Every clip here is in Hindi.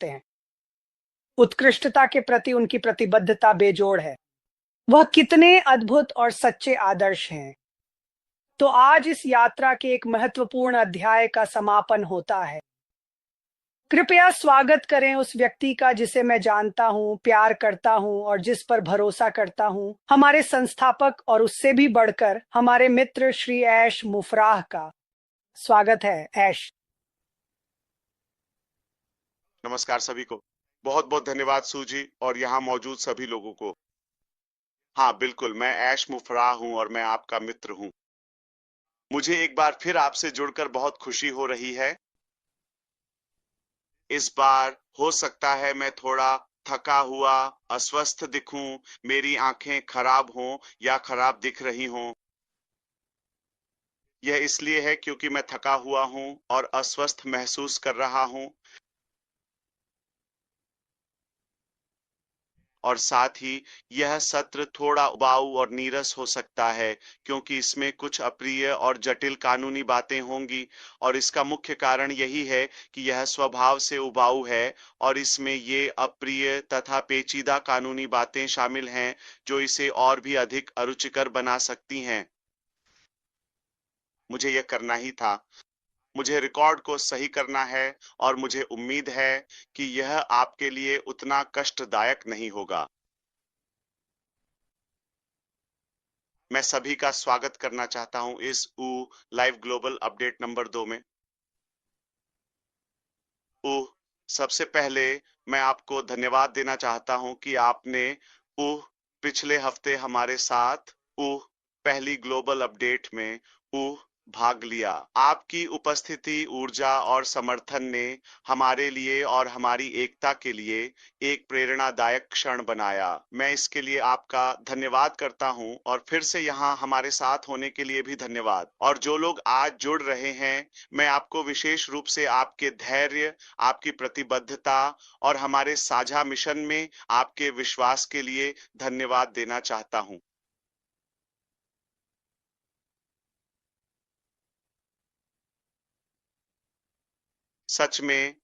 करते हैं। उत्कृष्टता के प्रति उनकी प्रतिबद्धता बेजोड़ है। वह कितने अद्भुत और सच्चे आदर्श हैं। तो आज इस यात्रा के एक महत्वपूर्ण अध्याय का समापन होता है। कृपया स्वागत करें उस व्यक्ति का जिसे मैं जानता हूं, प्यार करता हूं और जिस पर भरोसा करता हूं, हमारे संस्थापक और उससे भी बढ़कर हमारे मित्र श्री ऐश मुफराह का। स्वागत है ऐश। नमस्कार सभी को। बहुत बहुत धन्यवाद सूजी और यहाँ मौजूद सभी लोगों को। हाँ बिल्कुल, मैं ऐश मुफराह हूँ और मैं आपका मित्र हूँ। मुझे एक बार फिर आपसे जुड़कर बहुत खुशी हो रही है। इस बार हो सकता है मैं थोड़ा थका हुआ, अस्वस्थ दिखूं, मेरी आंखें खराब हों या खराब दिख रही हों। यह इसलिए है क्योंकि मैं थका हुआ हूं और अस्वस्थ महसूस कर रहा हूं, और साथ ही यह सत्र थोड़ा उबाऊ और नीरस हो सकता है क्योंकि इसमें कुछ अप्रिय और जटिल कानूनी बातें होंगी, और इसका मुख्य कारण यही है कि यह स्वभाव से उबाऊ है और इसमें ये अप्रिय तथा पेचीदा कानूनी बातें शामिल हैं जो इसे और भी अधिक अरुचिकर बना सकती हैं। मुझे यह करना ही था। मुझे रिकॉर्ड को सही करना है और मुझे उम्मीद है कि यह आपके लिए उतना कष्टदायक नहीं होगा। मैं सभी का स्वागत करना चाहता हूं इस लाइव ग्लोबल अपडेट नंबर 2 में। सबसे पहले मैं आपको धन्यवाद देना चाहता हूं कि आपने पिछले हफ्ते हमारे साथ पहली ग्लोबल अपडेट में भाग लिया। आपकी उपस्थिति, ऊर्जा और समर्थन ने हमारे लिए और हमारी एकता के लिए एक प्रेरणादायक क्षण बनाया। मैं इसके लिए आपका धन्यवाद करता हूं और फिर से यहाँ हमारे साथ होने के लिए भी धन्यवाद। और जो लोग आज जुड़ रहे हैं, मैं आपको विशेष रूप से आपके धैर्य, आपकी प्रतिबद्धता और हमारे साझा मिशन में आपके विश्वास के लिए धन्यवाद देना चाहता हूं। सच में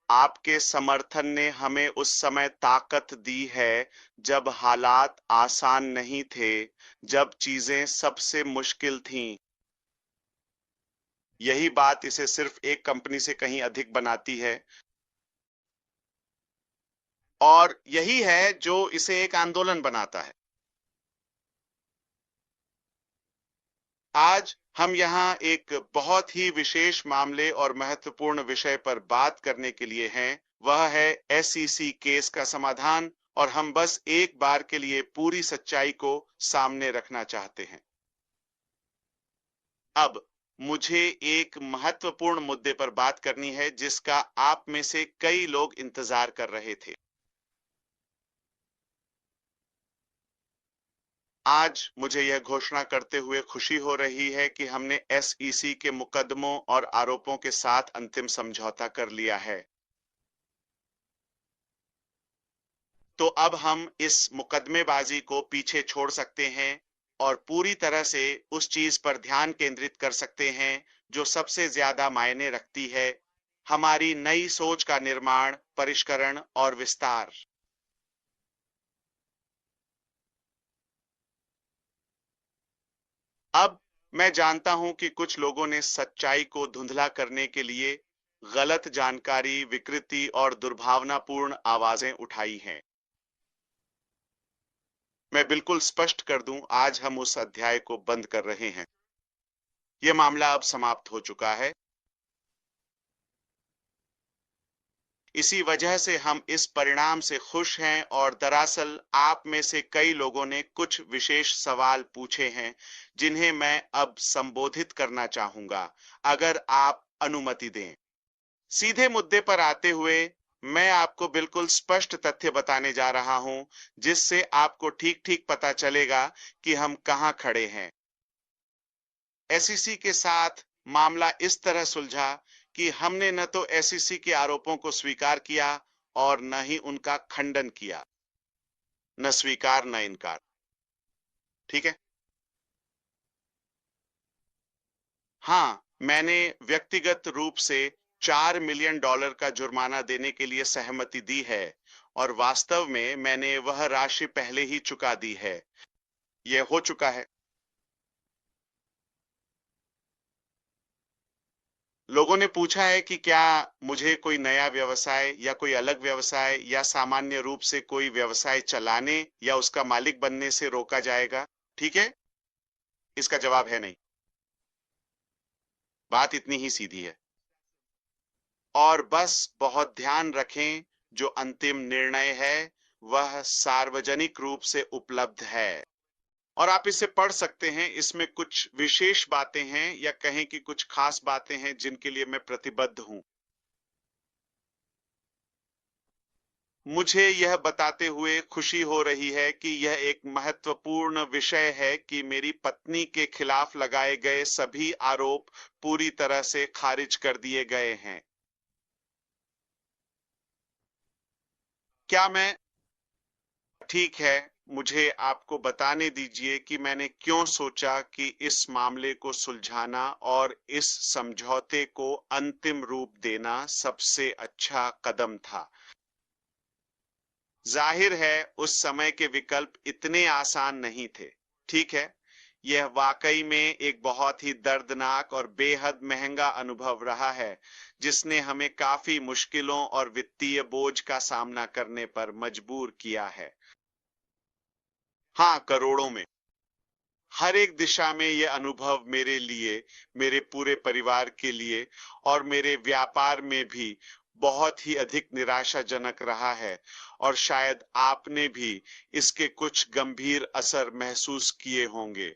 आपके समर्थन ने हमें उस समय ताकत दी है जब हालात आसान नहीं थे, जब चीजें सबसे मुश्किल थीं। यही बात इसे सिर्फ एक कंपनी से कहीं अधिक बनाती है, और यही है जो इसे एक आंदोलन बनाता है। आज हम यहाँ एक बहुत ही विशेष मामले और महत्वपूर्ण विषय पर बात करने के लिए हैं। वह है एसईसी केस का समाधान, और हम बस एक बार के लिए पूरी सच्चाई को सामने रखना चाहते हैं। अब मुझे एक महत्वपूर्ण मुद्दे पर बात करनी है जिसका आप में से कई लोग इंतजार कर रहे थे। आज मुझे यह घोषणा करते हुए खुशी हो रही है कि हमने एसईसी के मुकदमों और आरोपों के साथ अंतिम समझौता कर लिया है। तो अब हम इस मुकदमेबाजी को पीछे छोड़ सकते हैं और पूरी तरह से उस चीज पर ध्यान केंद्रित कर सकते हैं जो सबसे ज्यादा मायने रखती है: हमारी नई सोच का निर्माण, परिष्करण और विस्तार। अब मैं जानता हूं कि कुछ लोगों ने सच्चाई को धुंधला करने के लिए गलत जानकारी, विकृति और दुर्भावनापूर्ण आवाजें उठाई हैं। मैं बिल्कुल स्पष्ट कर दूं, आज हम उस अध्याय को बंद कर रहे हैं। यह मामला अब समाप्त हो चुका है। इसी वजह से हम इस परिणाम से खुश हैं, और दरअसल आप में से कई लोगों ने कुछ विशेष सवाल पूछे हैं जिन्हें मैं अब संबोधित करना चाहूंगा, अगर आप अनुमति दें। सीधे मुद्दे पर आते हुए, मैं आपको बिल्कुल स्पष्ट तथ्य बताने जा रहा हूं जिससे आपको ठीक ठीक पता चलेगा कि हम कहां खड़े हैं। एसईसी के साथ मामला इस तरह सुलझा कि हमने न तो एसईसी के आरोपों को स्वीकार किया और न ही उनका खंडन किया। न स्वीकार न इनकार। ठीक है। हाँ, मैंने व्यक्तिगत रूप से $4 मिलियन का जुर्माना देने के लिए सहमति दी है और वास्तव में मैंने वह राशि पहले ही चुका दी है। यह हो चुका है। लोगों ने पूछा है कि क्या मुझे कोई नया व्यवसाय या कोई अलग व्यवसाय या सामान्य रूप से कोई व्यवसाय चलाने या उसका मालिक बनने से रोका जाएगा। ठीक है, इसका जवाब है नहीं। बात इतनी ही सीधी है। और बस बहुत ध्यान रखें, जो अंतिम निर्णय है वह सार्वजनिक रूप से उपलब्ध है और आप इसे पढ़ सकते हैं। इसमें कुछ विशेष बातें हैं या कहें कि कुछ खास बातें हैं जिनके लिए मैं प्रतिबद्ध हूं। मुझे यह बताते हुए खुशी हो रही है कि यह एक महत्वपूर्ण विषय है कि मेरी पत्नी के खिलाफ लगाए गए सभी आरोप पूरी तरह से खारिज कर दिए गए हैं। क्या मैं ठीक है, मुझे आपको बताने दीजिए कि मैंने क्यों सोचा कि इस मामले को सुलझाना और इस समझौते को अंतिम रूप देना सबसे अच्छा कदम था। जाहिर है उस समय के विकल्प इतने आसान नहीं थे। ठीक है, यह वाकई में एक बहुत ही दर्दनाक और बेहद महंगा अनुभव रहा है, जिसने हमें काफी मुश्किलों और वित्तीय बोझ का सामना करने पर मजबूर किया है। हाँ, करोड़ों में। हर एक दिशा में यह अनुभव मेरे लिए, मेरे पूरे परिवार के लिए और मेरे व्यापार में भी बहुत ही अधिक निराशाजनक रहा है और शायद आपने भी इसके कुछ गंभीर असर महसूस किए होंगे।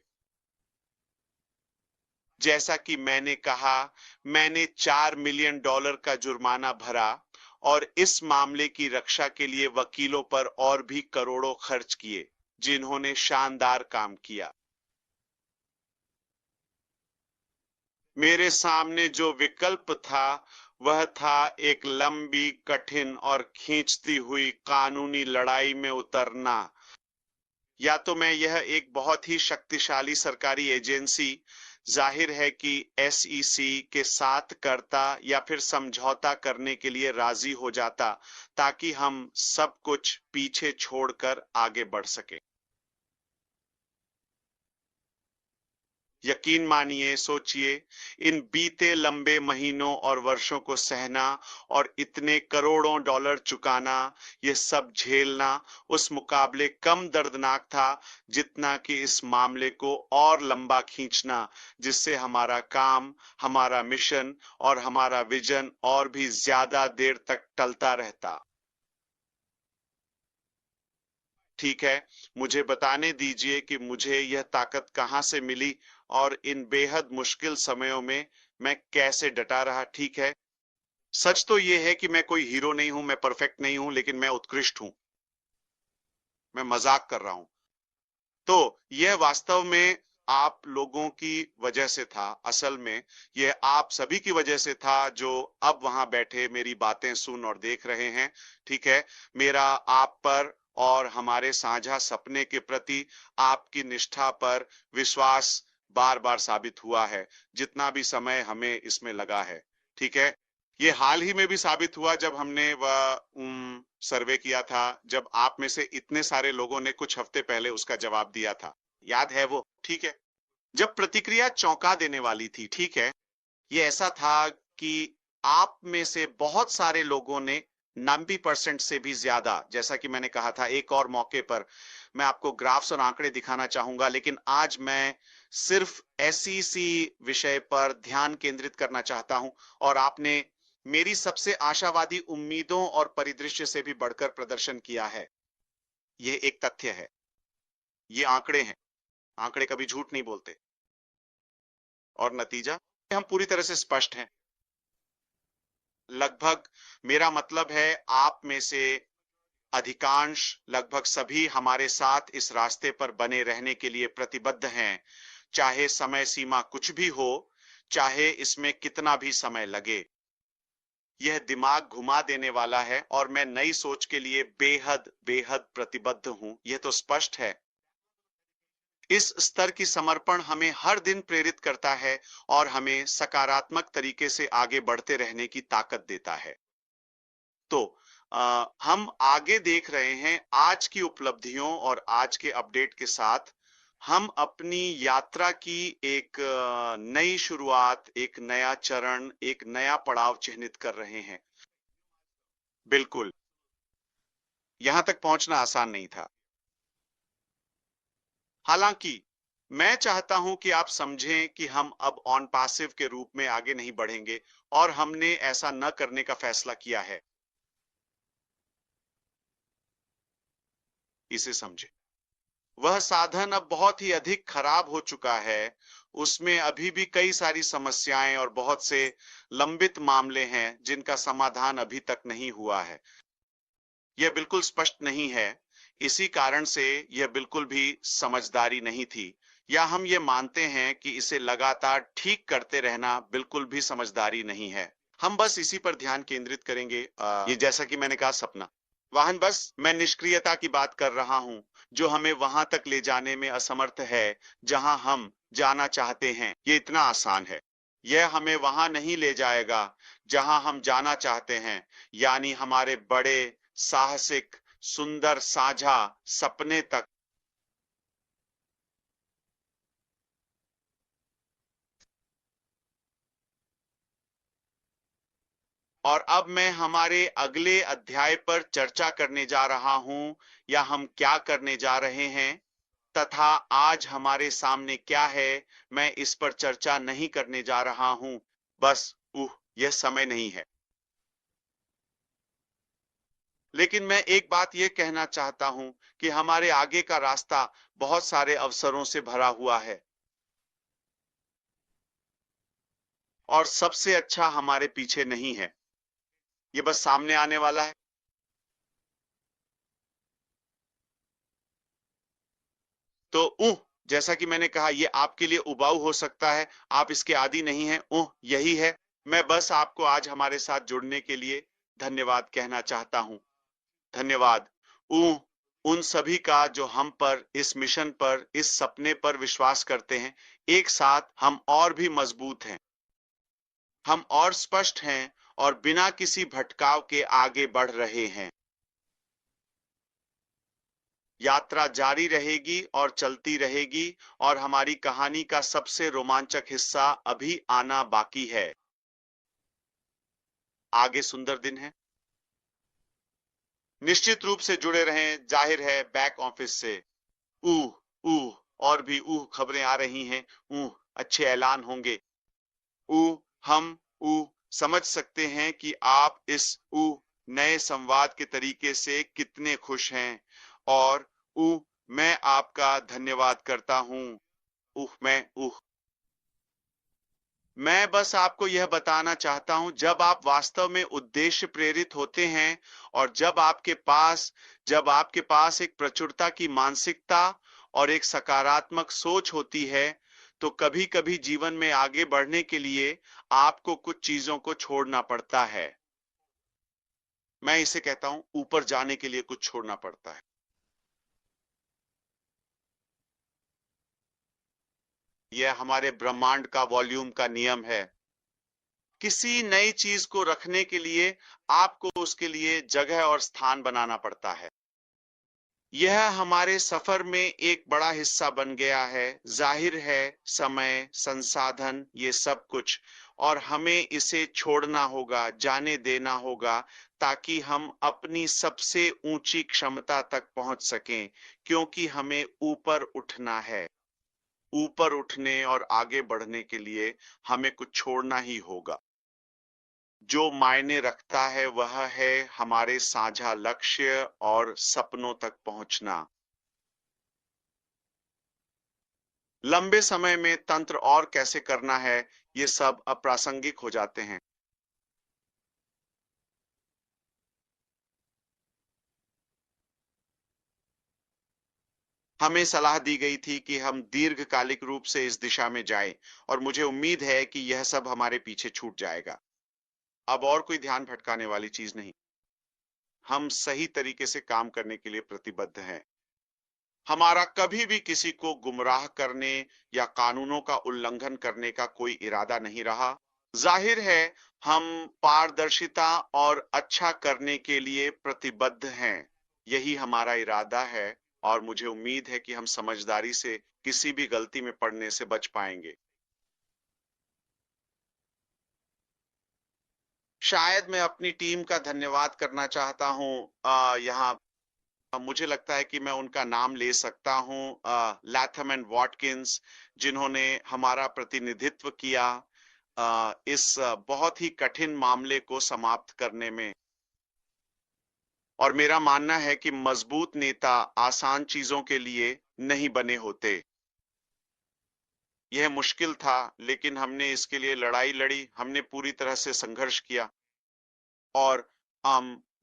जैसा कि मैंने कहा, मैंने $4 मिलियन का जुर्माना भरा और इस मामले की रक्षा के लिए वकीलों पर और भी करोड़ों खर्च किए, जिन्होंने शानदार काम किया। मेरे सामने जो विकल्प था वह था एक लंबी, कठिन और खींचती हुई कानूनी लड़ाई में उतरना। या तो मैं यह एक बहुत ही शक्तिशाली सरकारी एजेंसी, जाहिर है कि एसईसी के साथ करता या फिर समझौता करने के लिए राजी हो जाता ताकि हम सब कुछ पीछे छोड़कर आगे बढ़ सके। यकीन मानिए, सोचिए, इन बीते लंबे महीनों और वर्षों को सहना और इतने करोड़ों डॉलर चुकाना, ये सब झेलना उस मुकाबले कम दर्दनाक था जितना कि इस मामले को और लंबा खींचना, जिससे हमारा काम, हमारा मिशन और हमारा विजन और भी ज्यादा देर तक टलता रहता। ठीक है, मुझे बताने दीजिए कि मुझे यह ताकत कहां से मिली और इन बेहद मुश्किल समयों में मैं कैसे डटा रहा। ठीक है, सच तो यह है कि मैं कोई हीरो नहीं हूं, मैं परफेक्ट नहीं हूं, लेकिन मैं उत्कृष्ट हूं। मैं मजाक कर रहा हूं। तो यह वास्तव में आप लोगों की वजह से था। असल में यह आप सभी की वजह से था जो अब वहां बैठे मेरी बातें सुन और देख रहे हैं। ठीक है, मेरा आप पर और हमारे साझा सपने के प्रति आपकी निष्ठा पर विश्वास बार बार साबित हुआ है, जितना भी समय हमें इसमें लगा है। ठीक है, ये हाल ही में भी साबित हुआ जब हमने वह सर्वे किया था, जब आप में से इतने सारे लोगों ने कुछ हफ्ते पहले उसका जवाब दिया था। याद है वो? ठीक है, जब प्रतिक्रिया चौंका देने वाली थी। ठीक है, ये ऐसा था कि आप में से बहुत सारे लोगों ने 90% से भी ज्यादा, जैसा कि मैंने कहा था, एक और मौके पर मैं आपको ग्राफ्स और आंकड़े दिखाना चाहूंगा, लेकिन आज मैं सिर्फ एसईसी विषय पर ध्यान केंद्रित करना चाहता हूं और आपने मेरी सबसे आशावादी उम्मीदों और परिदृश्य से भी बढ़कर प्रदर्शन किया है। यह एक तथ्य है, ये आंकड़े हैं। आंकड़े कभी झूठ नहीं बोलते। और नतीजा, हम पूरी तरह से स्पष्ट हैं। लगभग, मेरा मतलब है आप में से अधिकांश, लगभग सभी हमारे साथ इस रास्ते पर बने रहने के लिए प्रतिबद्ध हैं, चाहे समय सीमा कुछ भी हो, चाहे इसमें कितना भी समय लगे। यह दिमाग घुमा देने वाला है और मैं नई सोच के लिए बेहद बेहद प्रतिबद्ध हूं, यह तो स्पष्ट है। इस स्तर की समर्पण हमें हर दिन प्रेरित करता है और हमें सकारात्मक तरीके से आगे बढ़ते रहने की ताकत देता है। तो हम आगे देख रहे हैं आज की उपलब्धियों और आज के अपडेट के साथ हम अपनी यात्रा की एक नई शुरुआत, एक नया चरण, एक नया पड़ाव चिह्नित कर रहे हैं। बिल्कुल, यहां तक पहुंचना आसान नहीं था। हालांकि मैं चाहता हूं कि आप समझें कि हम अब ऑन पासिव के रूप में आगे नहीं बढ़ेंगे और हमने ऐसा न करने का फैसला किया है। इसे समझें। वह साधन अब बहुत ही अधिक खराब हो चुका है। उसमें अभी भी कई सारी समस्याएं और बहुत से लंबित मामले हैं जिनका समाधान अभी तक नहीं हुआ है। यह बिल्कुल स्पष्ट नहीं है। इसी कारण से यह बिल्कुल भी समझदारी नहीं थी, या हम ये मानते हैं कि इसे लगातार ठीक करते रहना बिल्कुल भी समझदारी नहीं है। हम बस इसी पर ध्यान केंद्रित करेंगे। ये जैसा कि मैंने कहा, सपना वाहन, बस मैं निष्क्रियता की बात कर रहा हूं जो हमें वहां तक ले जाने में असमर्थ है जहां हम जाना चाहते हैं। ये इतना आसान है। यह हमें वहां नहीं ले जाएगा जहां हम जाना चाहते हैं, यानी हमारे बड़े, साहसिक, सुंदर साझा सपने तक। और अब मैं हमारे अगले अध्याय पर चर्चा करने जा रहा हूं, या हम क्या करने जा रहे हैं तथा आज हमारे सामने क्या है, मैं इस पर चर्चा नहीं करने जा रहा हूं। बस यह समय नहीं है। लेकिन मैं एक बात यह कहना चाहता हूं कि हमारे आगे का रास्ता बहुत सारे अवसरों से भरा हुआ है और सबसे अच्छा हमारे पीछे नहीं है, ये बस सामने आने वाला है। तो जैसा कि मैंने कहा, यह आपके लिए उबाऊ हो सकता है, आप इसके आदी नहीं हैं। यही है। मैं बस आपको आज हमारे साथ जुड़ने के लिए धन्यवाद कहना चाहता हूं। धन्यवाद उन सभी का जो हम पर, इस मिशन पर, इस सपने पर विश्वास करते हैं। एक साथ हम और भी मजबूत हैं, हम और स्पष्ट हैं और बिना किसी भटकाव के आगे बढ़ रहे हैं। यात्रा जारी रहेगी और चलती रहेगी और हमारी कहानी का सबसे रोमांचक हिस्सा अभी आना बाकी है। आगे सुंदर दिन है। निश्चित रूप से जुड़े रहें। जाहिर है बैक ऑफिस से और भी खबरें आ रही हैं। अच्छे ऐलान होंगे। हम समझ सकते हैं कि आप इस नए संवाद के तरीके से कितने खुश हैं और मैं आपका धन्यवाद करता हूं। मैं बस आपको यह बताना चाहता हूं, जब आप वास्तव में उद्देश्य प्रेरित होते हैं और जब आपके पास एक प्रचुरता की मानसिकता और एक सकारात्मक सोच होती है, तो कभी-कभी जीवन में आगे बढ़ने के लिए आपको कुछ चीजों को छोड़ना पड़ता है। मैं इसे कहता हूं, ऊपर जाने के लिए कुछ छोड़ना पड़ता है। यह हमारे ब्रह्मांड का वॉल्यूम का नियम है। किसी नई चीज को रखने के लिए आपको उसके लिए जगह और स्थान बनाना पड़ता है। यह हमारे सफर में एक बड़ा हिस्सा बन गया है। जाहिर है समय, संसाधन, ये सब कुछ, और हमें इसे छोड़ना होगा, जाने देना होगा, ताकि हम अपनी सबसे ऊंची क्षमता तक पहुंच सकें, क्योंकि हमें ऊपर उठना है। ऊपर उठने और आगे बढ़ने के लिए हमें कुछ छोड़ना ही होगा। जो मायने रखता है वह है हमारे साझा लक्ष्य और सपनों तक पहुंचना। लंबे समय में तंत्र और कैसे करना है, ये सब अप्रासंगिक हो जाते हैं। हमें सलाह दी गई थी कि हम दीर्घकालिक रूप से इस दिशा में जाएं, और मुझे उम्मीद है कि यह सब हमारे पीछे छूट जाएगा। अब और कोई ध्यान भटकाने वाली चीज नहीं। हम सही तरीके से काम करने के लिए प्रतिबद्ध हैं। हमारा कभी भी किसी को गुमराह करने या कानूनों का उल्लंघन करने का कोई इरादा नहीं रहा। जाहिर है, हम पारदर्शिता और अच्छा करने के लिए प्रतिबद्ध हैं। यही हमारा इरादा है और मुझे उम्मीद है कि हम समझदारी से किसी भी गलती में पड़ने से बच पाएंगे। शायद मैं अपनी टीम का धन्यवाद करना चाहता हूँ। यहाँ मुझे लगता है कि मैं उनका नाम ले सकता हूँ, लैथम एंड वॉटकिंस, जिन्होंने हमारा प्रतिनिधित्व किया इस बहुत ही कठिन मामले को समाप्त करने में। और मेरा मानना है कि मजबूत नेता आसान चीजों के लिए नहीं बने होते। यह मुश्किल था, लेकिन हमने इसके लिए लड़ाई लड़ी, हमने पूरी तरह से संघर्ष किया और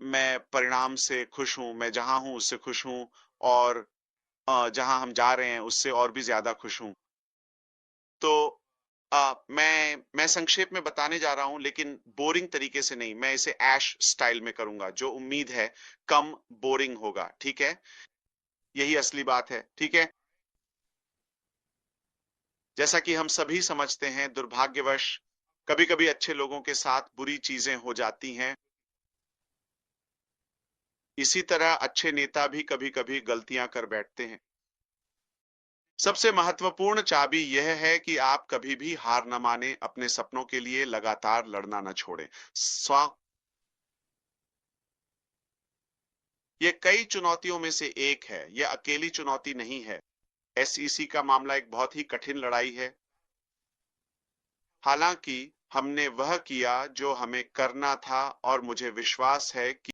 मैं परिणाम से खुश हूं। मैं जहां हूं उससे खुश हूं और जहां हम जा रहे हैं उससे और भी ज्यादा खुश हूं। तो मैं संक्षेप में बताने जा रहा हूं, लेकिन बोरिंग तरीके से नहीं। मैं इसे ऐश स्टाइल में करूंगा, जो उम्मीद है कम बोरिंग होगा। ठीक है, यही असली बात है। ठीक है, जैसा कि हम सभी समझते हैं, दुर्भाग्यवश कभी कभी अच्छे लोगों के साथ बुरी चीजें हो जाती हैं। इसी तरह अच्छे नेता भी कभी कभी गलतियां कर बैठते हैं। सबसे महत्वपूर्ण चाबी यह है कि आप कभी भी हार न माने, अपने सपनों के लिए लगातार लड़ना न छोड़ें। स्व ये कई चुनौतियों में से एक है, यह अकेली चुनौती नहीं है। एसईसी का मामला एक बहुत ही कठिन लड़ाई है। हालांकि हमने वह किया जो हमें करना था और मुझे विश्वास है कि